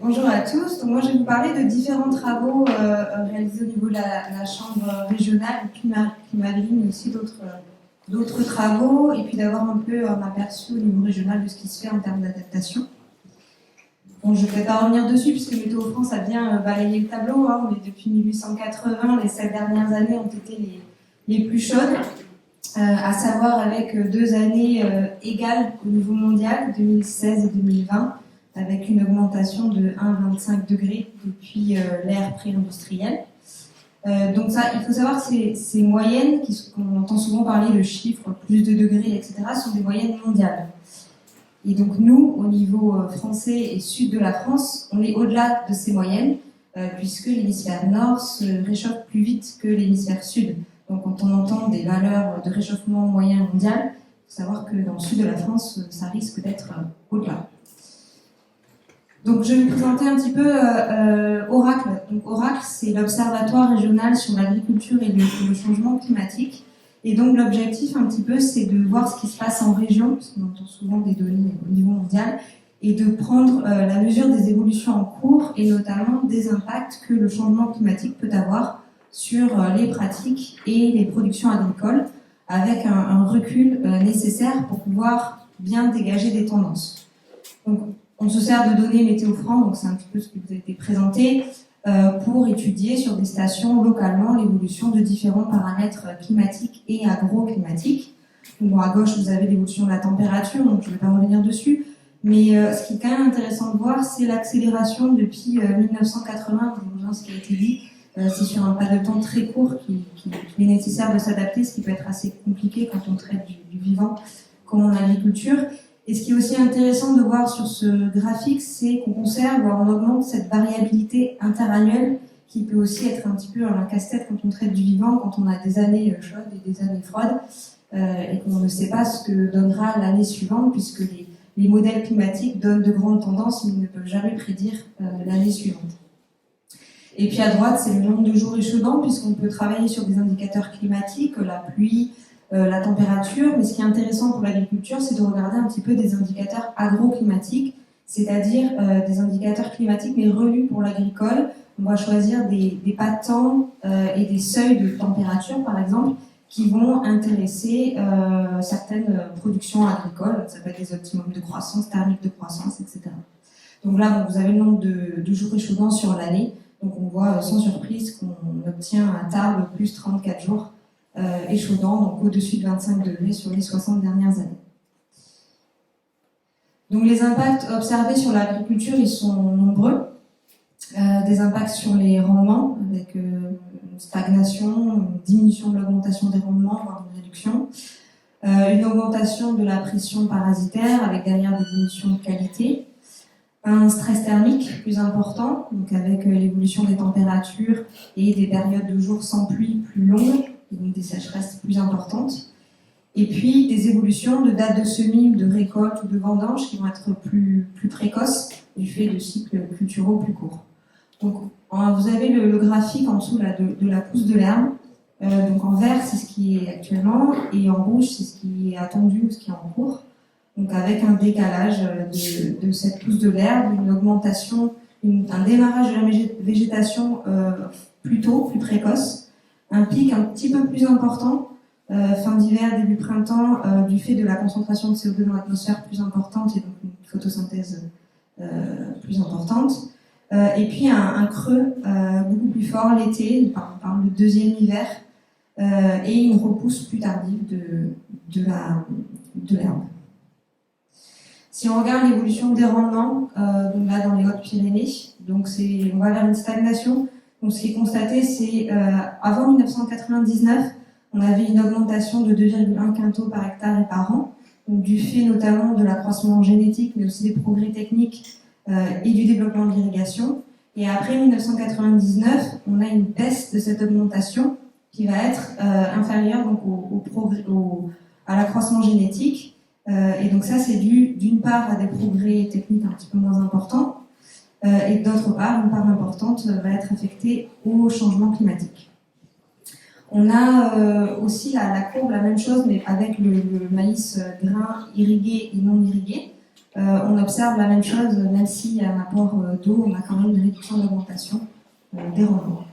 Bonjour à tous. Donc moi, je vais vous parler de différents travaux réalisés au niveau de la Chambre régionale du climat de vie, mais aussi d'autres travaux, et puis d'avoir un peu un aperçu au niveau régional de ce qui se fait en termes d'adaptation. Bon, je ne vais pas revenir dessus, puisque Météo France a bien balayé le tableau, mais depuis 1880, les 7 dernières années ont été les plus chaudes, à savoir avec 2 années égales au niveau mondial, 2016 et 2020, avec une augmentation de 1,25 degrés depuis l'ère pré-industrielle. Donc ça, il faut savoir que ces moyennes, qu'on entend souvent parler de chiffres, plus de degrés, etc., sont des moyennes mondiales. Et donc nous, au niveau français et sud de la France, on est au-delà de ces moyennes, puisque l'hémisphère nord se réchauffe plus vite que l'hémisphère sud. Donc quand on entend des valeurs de réchauffement moyen mondial, il faut savoir que dans le sud de la France, ça risque d'être au-delà. Donc, je vais vous présenter un petit peu Oracle. Donc, Oracle, c'est l'Observatoire régional sur l'agriculture et le changement climatique. Et donc, l'objectif, un petit peu, c'est de voir ce qui se passe en région, parce qu'on entend souvent des données au niveau mondial, et de prendre la mesure des évolutions en cours, et notamment des impacts que le changement climatique peut avoir sur les pratiques et les productions agricoles, avec un recul nécessaire pour pouvoir bien dégager des tendances. Donc, on se sert de données Météo France, donc c'est un petit peu ce qui vous a été présenté, pour étudier sur des stations localement l'évolution de différents paramètres climatiques et agroclimatiques. Bon, à gauche, vous avez l'évolution de la température, donc je ne vais pas revenir dessus, mais ce qui est quand même intéressant de voir, c'est l'accélération depuis 1980, ce qui a été dit. C'est sur un pas de temps très court qu'il est nécessaire de s'adapter, ce qui peut être assez compliqué quand on traite du vivant comme en agriculture. Et ce qui est aussi intéressant de voir sur ce graphique, c'est qu'on conserve, voire on augmente cette variabilité interannuelle qui peut aussi être un petit peu un casse-tête quand on traite du vivant, quand on a des années chaudes et des années froides, et qu'on ne sait pas ce que donnera l'année suivante, puisque les modèles climatiques donnent de grandes tendances, mais ils ne peuvent jamais prédire l'année suivante. Et puis à droite, c'est le nombre de jours échaudants, puisqu'on peut travailler sur des indicateurs climatiques, la pluie, la température, mais ce qui est intéressant pour l'agriculture, c'est de regarder un petit peu des indicateurs agroclimatiques, c'est-à-dire des indicateurs climatiques mais relus pour l'agricole. On va choisir des pas de temps et des seuils de température, par exemple, qui vont intéresser certaines productions agricoles. Ça peut être des optimums de croissance, thermique de croissance, etc. Donc là, vous avez le nombre de jours échaudants sur l'année. Donc on voit sans surprise qu'on obtient à Tarbes plus 34 jours échaudant, donc au-dessus de 25 degrés sur les 60 dernières années. Donc les impacts observés sur l'agriculture, ils sont nombreux. Des impacts sur les rendements, avec une stagnation, une diminution de l'augmentation des rendements, voire une réduction. Une augmentation de la pression parasitaire, avec derrière des diminutions de qualité. Un stress thermique plus important, donc avec l'évolution des températures et des périodes de jours sans pluie plus longues, donc des sécheresses plus importantes, et puis des évolutions de dates de semis, de récolte ou de vendange qui vont être plus précoces du fait de cycles culturaux plus courts. Donc vous avez le graphique en dessous là, de la pousse de l'herbe. Donc en vert, c'est ce qui est actuellement, et en rouge, c'est ce qui est attendu ou ce qui est en cours. Donc avec un décalage de cette pousse de l'herbe, une augmentation, un démarrage de la végétation plus tôt, plus précoce, un pic un petit peu plus important, fin d'hiver, début printemps, du fait de la concentration de CO2 dans l'atmosphère plus importante et donc une photosynthèse plus importante. Et puis un creux beaucoup plus fort l'été, par le deuxième hiver, et une repousse plus tardive de l'herbe. Si on regarde l'évolution des rendements, donc là dans les Hautes-Pyrénées, donc on va vers une stagnation. Donc, ce qui est constaté, c'est avant 1999, on avait une augmentation de 2,1 quintaux par hectare et par an, donc du fait notamment de l'accroissement génétique, mais aussi des progrès techniques et du développement de l'irrigation. Et après 1999, on a une baisse de cette augmentation qui va être inférieure donc, à l'accroissement génétique. Et donc ça, c'est dû d'une part à des progrès techniques un petit peu moins importants, et d'autre part, une part importante va être affectée au changement climatique. On a aussi la courbe, la même chose, mais avec le maïs grain irrigué et non irrigué. on observe la même chose, même s'il y a un apport d'eau, on a quand même une réduction d'augmentation des rendements.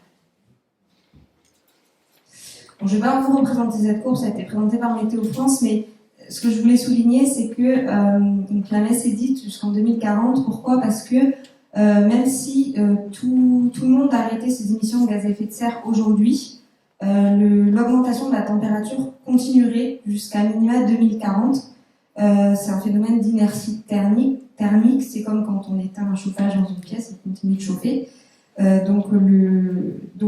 Bon, je ne vais pas vous représenter cette courbe, ça a été présenté par Météo France, mais ce que je voulais souligner, c'est que donc la messe est dite jusqu'en 2040. Pourquoi ? Parce que même si tout le monde a arrêté ses émissions de gaz à effet de serre aujourd'hui, l'augmentation de la température continuerait jusqu'à minima 2040. C'est un phénomène d'inertie thermique. C'est comme quand on éteint un chauffage dans une pièce, il continue de chauffer. Donc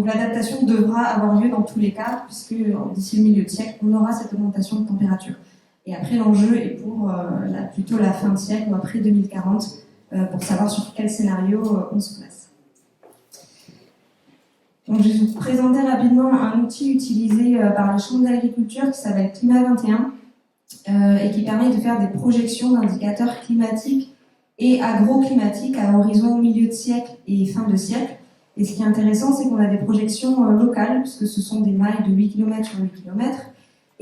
l'adaptation devra avoir lieu dans tous les cas, puisque d'ici le milieu de siècle, on aura cette augmentation de température. Et après, l'enjeu est pour plutôt la fin de siècle ou après 2040, pour savoir sur quel scénario on se place. Donc, je vais vous présenter rapidement un outil utilisé par les chambres d'agriculture qui s'appelle Climat 21 et qui permet de faire des projections d'indicateurs climatiques et agroclimatiques à horizon milieu de siècle et fin de siècle. Et ce qui est intéressant, c'est qu'on a des projections locales, puisque ce sont des mailles de 8 km sur 8 km,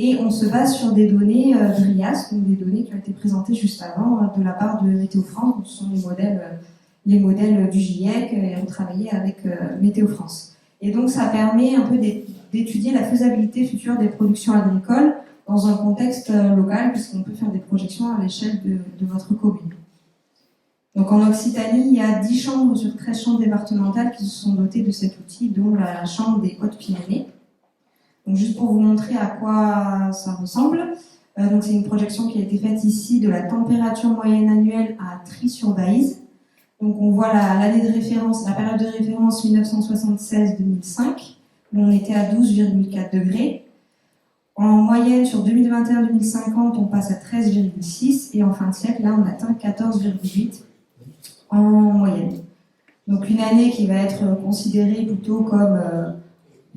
et on se base sur des données DRIAS, donc des données qui ont été présentées juste avant de la part de Météo France. Donc, ce sont les modèles du GIEC, et on travaillait avec Météo France. Et donc ça permet un peu d'étudier la faisabilité future des productions agricoles dans un contexte local, puisqu'on peut faire des projections à l'échelle de votre commune. Donc en Occitanie, il y a 10 chambres sur 13 chambres départementales qui se sont dotées de cet outil, dont la chambre des Hautes-Pyrénées. Donc juste pour vous montrer à quoi ça ressemble, donc c'est une projection qui a été faite ici de la température moyenne annuelle à Trie-sur-Baïse. Donc on voit l'année de référence, la période de référence 1976-2005, où on était à 12,4 degrés. En moyenne, sur 2021-2050, on passe à 13,6 et en fin de siècle, là, on atteint 14,8 en moyenne. Donc une année qui va être considérée plutôt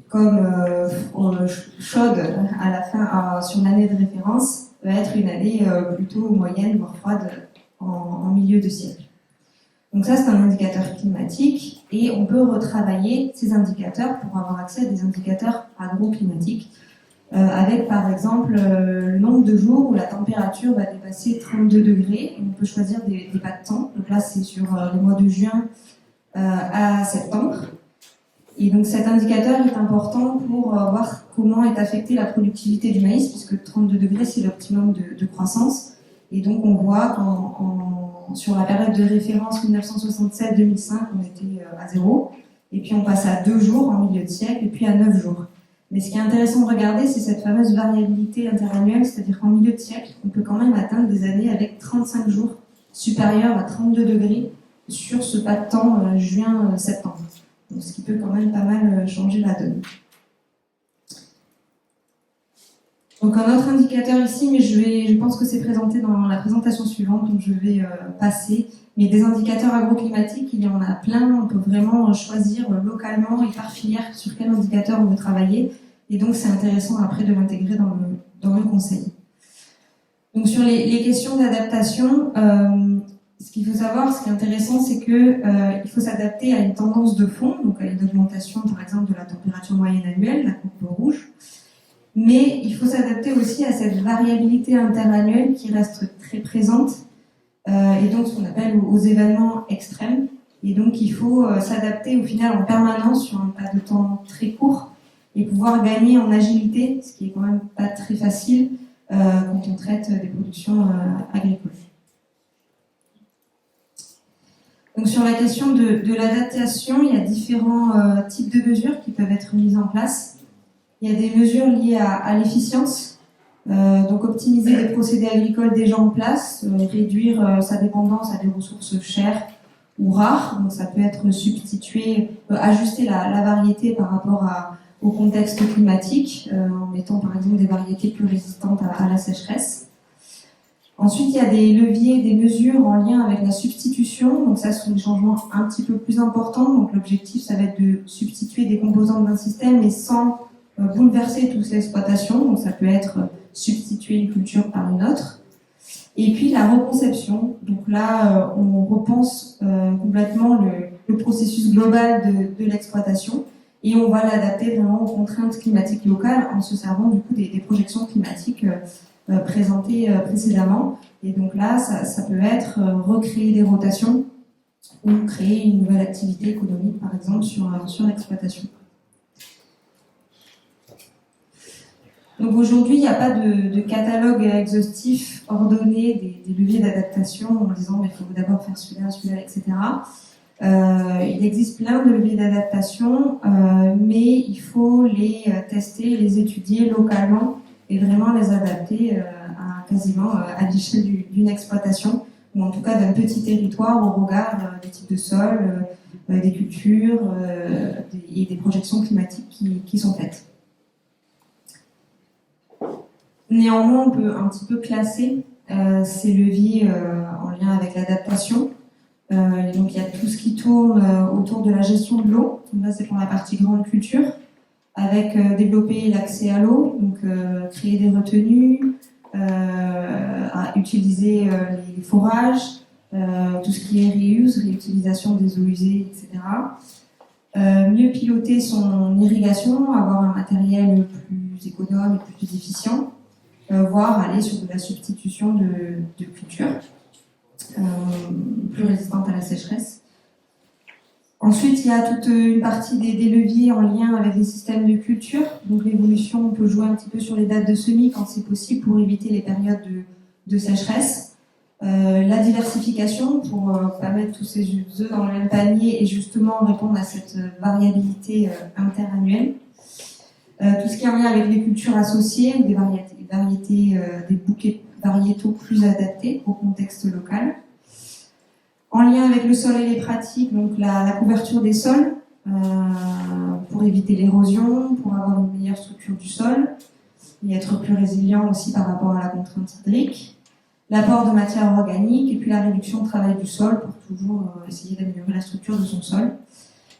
comme chaude à la fin, sur l'année de référence, va être une année plutôt moyenne, voire froide en milieu de siècle. Donc ça, c'est un indicateur climatique et on peut retravailler ces indicateurs pour avoir accès à des indicateurs agroclimatiques avec par exemple le nombre de jours où la température va dépasser 32 degrés. Et on peut choisir des pas de temps. Donc là, c'est sur le mois de juin à septembre. Et donc cet indicateur est important pour voir comment est affectée la productivité du maïs, puisque 32 degrés, c'est l'optimum de croissance. Et donc on voit sur la période de référence 1967-2005, on était à 0. Et puis on passe à 2 jours en milieu de siècle, et puis à 9 jours. Mais ce qui est intéressant de regarder, c'est cette fameuse variabilité interannuelle, c'est-à-dire qu'en milieu de siècle, on peut quand même atteindre des années avec 35 jours supérieurs à 32 degrés sur ce pas de temps juin-septembre. Donc, ce qui peut quand même pas mal changer la donne. Donc un autre indicateur ici, mais je pense que c'est présenté dans la présentation suivante, donc je vais passer. Mais des indicateurs agroclimatiques, il y en a plein, on peut vraiment choisir localement et par filière sur quel indicateur on veut travailler. Et donc c'est intéressant après de l'intégrer dans le conseil. Donc sur les questions d'adaptation, ce qu'il faut savoir, ce qui est intéressant, c'est qu'il faut s'adapter à une tendance de fond, donc à une augmentation par exemple de la température moyenne annuelle, la courbe rouge. Mais il faut s'adapter aussi à cette variabilité interannuelle qui reste très présente, et donc ce qu'on appelle aux événements extrêmes. Et donc il faut s'adapter au final en permanence sur un pas de temps très court et pouvoir gagner en agilité, ce qui est quand même pas très facile quand on traite des productions agricoles. Donc sur la question de l'adaptation, il y a différents types de mesures qui peuvent être mises en place. Il y a des mesures liées à l'efficience, donc optimiser les procédés agricoles déjà en place, réduire sa dépendance à des ressources chères ou rares. Donc ça peut être substituer, ajuster la variété par rapport au contexte climatique, en mettant par exemple des variétés plus résistantes à la sécheresse. Ensuite, il y a des leviers, des mesures en lien avec la substitution. Donc ça, ce sont des changements un petit peu plus importants. Donc l'objectif, ça va être de substituer des composantes d'un système, mais sans bouleverser toute l'exploitation. Donc ça peut être substituer une culture par une autre. Et puis la reconception. Donc là, on repense complètement le processus global de l'exploitation et on va l'adapter vraiment aux contraintes climatiques locales en se servant du coup des projections climatiques présenté précédemment. Et donc là, ça peut être recréer des rotations ou créer une nouvelle activité économique, par exemple, sur l'exploitation. Donc aujourd'hui, il n'y a pas de catalogue exhaustif ordonné des leviers d'adaptation en disant il faut d'abord faire celui-là, etc. Il existe plein de leviers d'adaptation, mais il faut les tester, les étudier localement et vraiment les adapter à l'échelle d'une exploitation, ou en tout cas d'un petit territoire au regard des types de sols, des cultures et des projections climatiques qui sont faites. Néanmoins, on peut un petit peu classer ces leviers en lien avec l'adaptation. Donc il y a tout ce qui tourne autour de la gestion de l'eau. Donc là, c'est pour la partie grande culture, avec développer l'accès à l'eau, donc créer des retenues, à utiliser les forages, tout ce qui est réutilisation des eaux usées, etc. Mieux piloter son irrigation, avoir un matériel plus économe et plus efficient, voire aller sur de la substitution de cultures plus résistantes à la sécheresse. Ensuite, il y a toute une partie des leviers en lien avec les systèmes de culture. Donc l'évolution, on peut jouer un petit peu sur les dates de semis quand c'est possible pour éviter les périodes de sécheresse. La diversification pour pas mettre tous ces œufs dans le même panier et justement répondre à cette variabilité interannuelle. Tout ce qui est en lien avec les cultures associées, ou des bouquets variétaux plus adaptés au contexte local. En lien avec le sol et les pratiques, donc la couverture des sols, pour éviter l'érosion, pour avoir une meilleure structure du sol, et être plus résilient aussi par rapport à la contrainte hydrique. L'apport de matières organiques, et puis la réduction de travail du sol, pour toujours essayer d'améliorer la structure de son sol.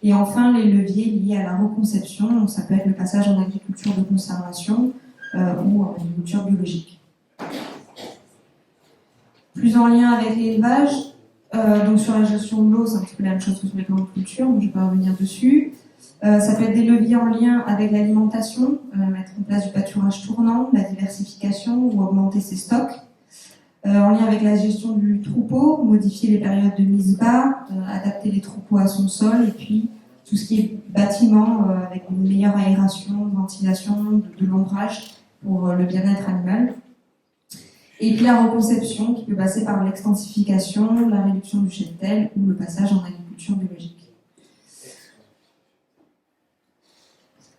Et enfin, les leviers liés à la reconception, donc ça peut être le passage en agriculture de conservation ou en agriculture biologique. Plus en lien avec l'élevage, donc sur la gestion de l'eau, c'est un petit peu la même chose que sur les grandes cultures, donc je ne vais pas revenir dessus. Ça peut être des leviers en lien avec l'alimentation, mettre en place du pâturage tournant, la diversification ou augmenter ses stocks. En lien avec la gestion du troupeau, modifier les périodes de mise bas, adapter les troupeaux à son sol, et puis tout ce qui est bâtiment avec une meilleure aération, ventilation, de l'ombrage pour le bien-être animal. Et puis la reconception qui peut passer par l'extensification, la réduction du cheptel ou le passage en agriculture biologique.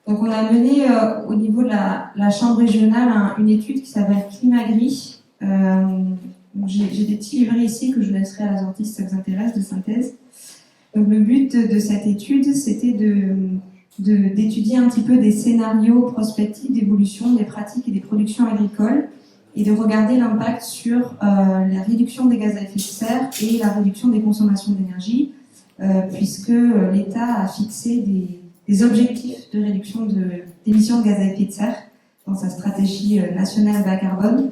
Donc on a mené au niveau de la chambre régionale une étude qui s'appelle Climagri. J'ai des petits livrets ici que je laisserai à la sortie si ça vous intéresse, de synthèse. Donc le but de cette étude, c'était d'étudier un petit peu des scénarios prospectifs d'évolution des pratiques et des productions agricoles et de regarder l'impact sur la réduction des gaz à effet de serre et la réduction des consommations d'énergie, puisque l'État a fixé des objectifs de réduction d'émissions de gaz à effet de serre dans sa stratégie nationale bas carbone.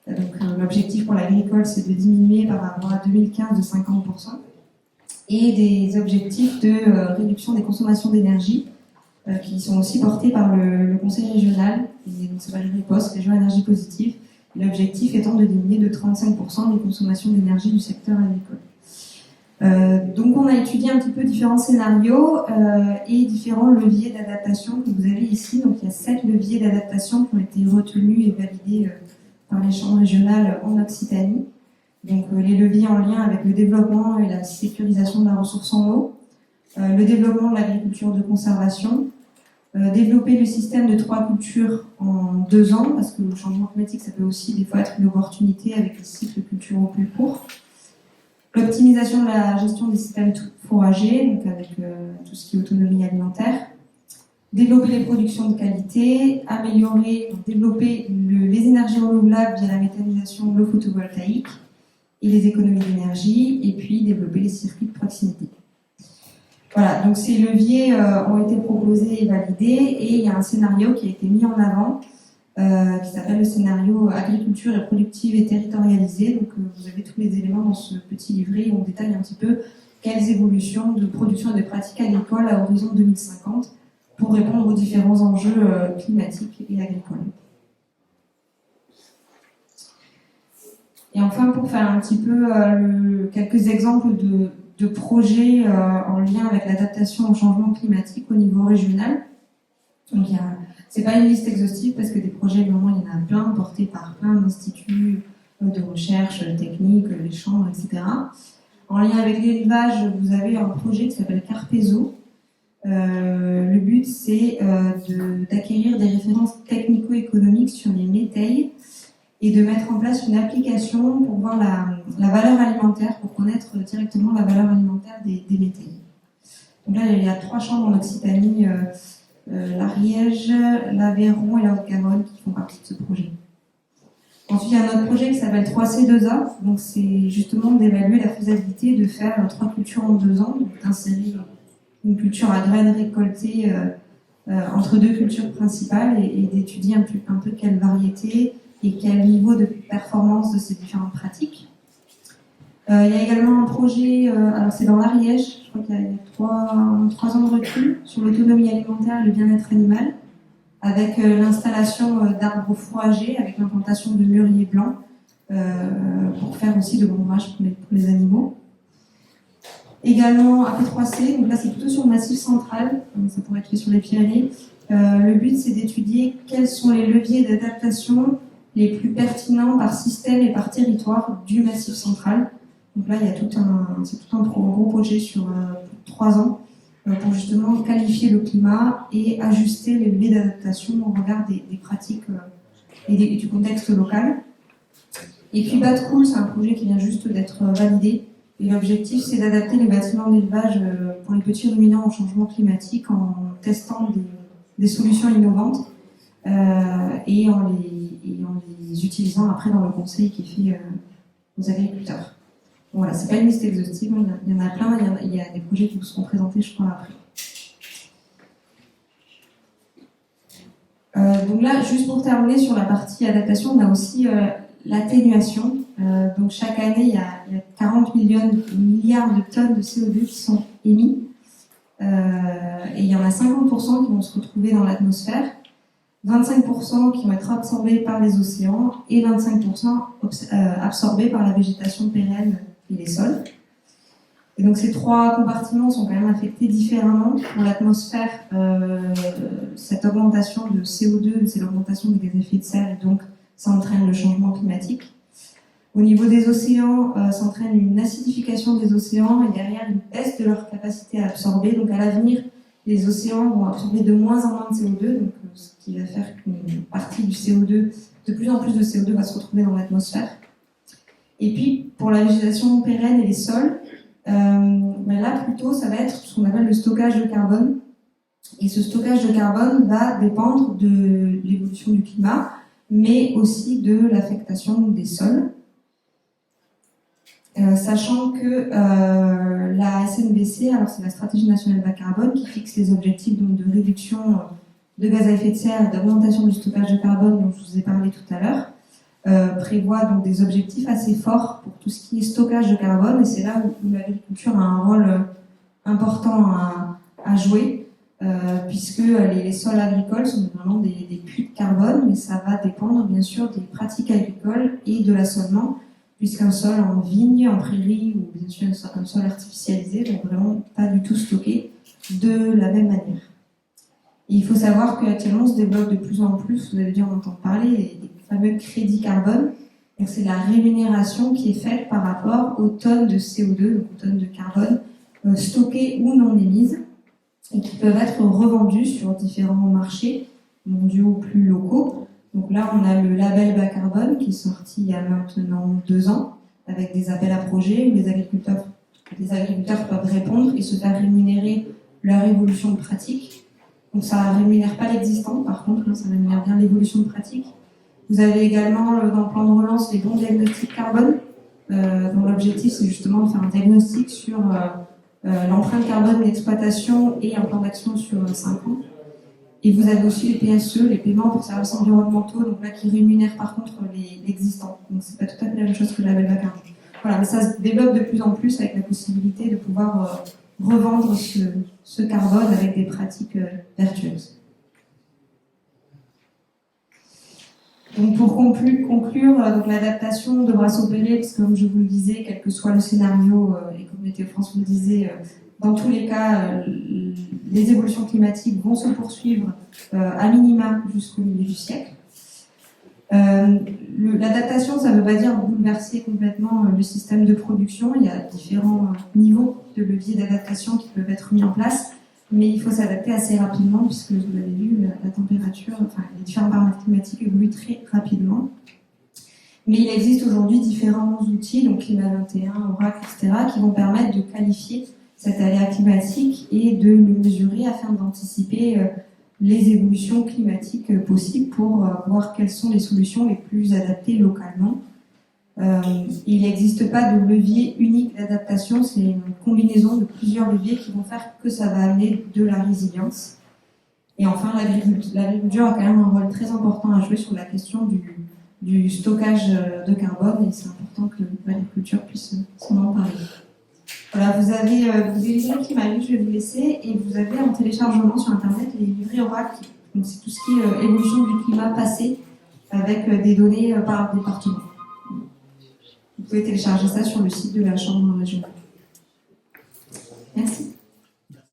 Donc l'objectif pour l'agricole, c'est de diminuer par rapport à 2015 de 50%, et des objectifs de réduction des consommations d'énergie qui sont aussi portés par le conseil régional, et donc c'est pas le RIPOS, Région Énergie Positive, l'objectif étant de diminuer de 35% les consommations d'énergie du secteur agricole. Donc on a étudié un petit peu différents scénarios et différents leviers d'adaptation que vous avez ici. Donc il y a 7 leviers d'adaptation qui ont été retenus et validés par les chambres régionales en Occitanie. Donc les leviers en lien avec le développement et la sécurisation de la ressource en eau, le développement de l'agriculture de conservation, développer le système de 3 cultures en 2 ans, parce que le changement climatique, ça peut aussi des fois être une opportunité avec les cycles culturaux plus courts. L'optimisation de la gestion des systèmes fourragers, donc avec tout ce qui est autonomie alimentaire. Développer les productions de qualité, développer les énergies renouvelables via la méthanisation, le photovoltaïque et les économies d'énergie, et puis développer les circuits de proximité. Voilà, donc ces leviers ont été proposés et validés, et il y a un scénario qui a été mis en avant, qui s'appelle le scénario agriculture et productive et territorialisée. Donc vous avez tous les éléments dans ce petit livret où on détaille un petit peu quelles évolutions de production et de pratiques agricoles à horizon 2050 pour répondre aux différents enjeux climatiques et agricoles. Et enfin, pour faire un petit peu quelques exemples de projets en lien avec l'adaptation au changement climatique au niveau régional. Donc, c'est pas une liste exhaustive parce que des projets, vraiment, il y en a plein, portés par plein d'instituts de recherche technique, les chambres, etc. En lien avec l'élevage, vous avez un projet qui s'appelle Carpezo. Le but, c'est d'acquérir des références technico-économiques sur les métails et de mettre en place une application pour voir la valeur alimentaire, pour connaître directement la valeur alimentaire des métails. Donc là, il y a 3 chambres en Occitanie, l'Ariège, l'Aveyron et la Haute-Garonne qui font partie de ce projet. Ensuite, il y a un autre projet qui s'appelle 3C2A. Donc, c'est justement d'évaluer la faisabilité de faire 3 cultures en 2 ans, donc d'insérer une culture à graines récoltées entre 2 cultures principales et d'étudier un peu quelle variété et quel niveau de performance de ces différentes pratiques. Il y a également un projet, alors c'est dans l'Ariège, je crois qu'il y a 3 ans de recul sur l'autonomie alimentaire et le bien-être animal, avec l'installation d'arbres fourragers, avec l'implantation de mûriers blancs, pour faire aussi de l'ombrage pour les animaux. Également, AP3C, donc là c'est plutôt sur le Massif central, ça pourrait être fait sur les Pyrénées. Le but c'est d'étudier quels sont les leviers d'adaptation les plus pertinents par système et par territoire du Massif central. Donc là, il y a tout un gros projet sur 3 ans pour justement qualifier le climat et ajuster les leviers d'adaptation au regard des pratiques et du contexte local. Et puis Batcool, c'est un projet qui vient juste d'être validé. Et l'objectif, c'est d'adapter les bâtiments d'élevage pour les petits ruminants au changement climatique en testant des solutions innovantes et en les utilisant après dans le conseil qui est fait aux agriculteurs. Voilà, c'est pas une liste exhaustive, il y en a plein, il y a des projets qui vous seront présentés, je crois, après. Donc là, juste pour terminer sur la partie adaptation, on a aussi l'atténuation. Donc chaque année, il y a 40 milliards de tonnes de CO2 qui sont émis. Et il y en a 50% qui vont se retrouver dans l'atmosphère, 25% qui vont être absorbés par les océans et 25% absorbés par la végétation pérenne et les sols. Et donc ces 3 compartiments sont quand même affectés différemment. Pour l'atmosphère, cette augmentation de CO2, c'est l'augmentation des gaz à effet de serre, et donc ça entraîne le changement climatique. Au niveau des océans, ça entraîne une acidification des océans et derrière une baisse de leur capacité à absorber. Donc à l'avenir, les océans vont absorber de moins en moins de CO2, donc ce qui va faire qu'une partie du CO2, de plus en plus de CO2 va se retrouver dans l'atmosphère. Et puis, pour la végétation pérenne et les sols, là, plutôt, ça va être ce qu'on appelle le stockage de carbone. Et ce stockage de carbone va dépendre de l'évolution du climat, mais aussi de l'affectation des sols. Sachant que la SNBC, alors c'est la stratégie nationale bas carbone, qui fixe les objectifs donc, de réduction de gaz à effet de serre et d'augmentation du stockage de carbone dont je vous ai parlé tout à l'heure, prévoit donc des objectifs assez forts pour tout ce qui est stockage de carbone, et c'est là où l'agriculture a un rôle important à jouer, puisque les sols agricoles sont vraiment des puits de carbone, mais ça va dépendre bien sûr des pratiques agricoles et de l'assolement, puisqu'un sol en vigne, en prairie, ou bien sûr un sol artificialisé, donc vraiment pas du tout stocké de la même manière. Et il faut savoir qu'actuellement on se développe de plus en plus, vous avez dû en entendre parler, des fameux crédits carbone. Donc c'est la rémunération qui est faite par rapport aux tonnes de CO2, donc aux tonnes de carbone stockées ou non émises, et qui peuvent être revendues sur différents marchés mondiaux plus locaux. Donc là, on a le label bas carbone qui est sorti il y a maintenant 2 ans, avec des appels à projets où les agriculteurs peuvent répondre et se faire rémunérer leur évolution de pratique. Donc ça ne rémunère pas l'existant, par contre, ça rémunère bien l'évolution de pratique. Vous avez également dans le plan de relance les bons diagnostics carbone, dont l'objectif c'est justement de faire un diagnostic sur l'empreinte carbone d'exploitation et un plan d'action sur 5 ans. Et vous avez aussi les PSE, les paiements pour services environnementaux, donc là qui rémunèrent par contre l'existant. Donc c'est pas tout à fait la même chose que le label bas carbone. Voilà, mais ça se développe de plus en plus avec la possibilité de pouvoir revendre ce carbone avec des pratiques vertueuses. Donc pour conclure, donc l'adaptation devra s'opérer, parce que comme je vous le disais, quel que soit le scénario, et comme Météo-France vous le disait, dans tous les cas, les évolutions climatiques vont se poursuivre à minima jusqu'au milieu du siècle. L'adaptation, ça ne veut pas dire bouleverser complètement le système de production. Il y a différents niveaux de leviers d'adaptation qui peuvent être mis en place, mais il faut s'adapter assez rapidement, puisque vous l'avez vu, la température, enfin les différents paramètres climatiques évoluent très rapidement. Mais il existe aujourd'hui différents outils, donc Climat 21, Oracle, etc., qui vont permettre de qualifier cet aléa climatique et de le mesurer afin d'anticiper les évolutions climatiques possibles pour voir quelles sont les solutions les plus adaptées localement. Il n'existe pas de levier unique d'adaptation, c'est une combinaison de plusieurs leviers qui vont faire que ça va amener de la résilience. Et enfin, l'agriculture a quand même un rôle très important à jouer sur la question du stockage de carbone, et c'est important que l'agriculture puisse s'en emparer. Voilà, vous avez les livrets Climaline, je vais vous laisser, et vous avez en téléchargement sur Internet les livrets Oracle. Donc c'est tout ce qui est évolution du climat passé, avec des données par département. Vous pouvez télécharger ça sur le site de la Chambre régionale. Merci.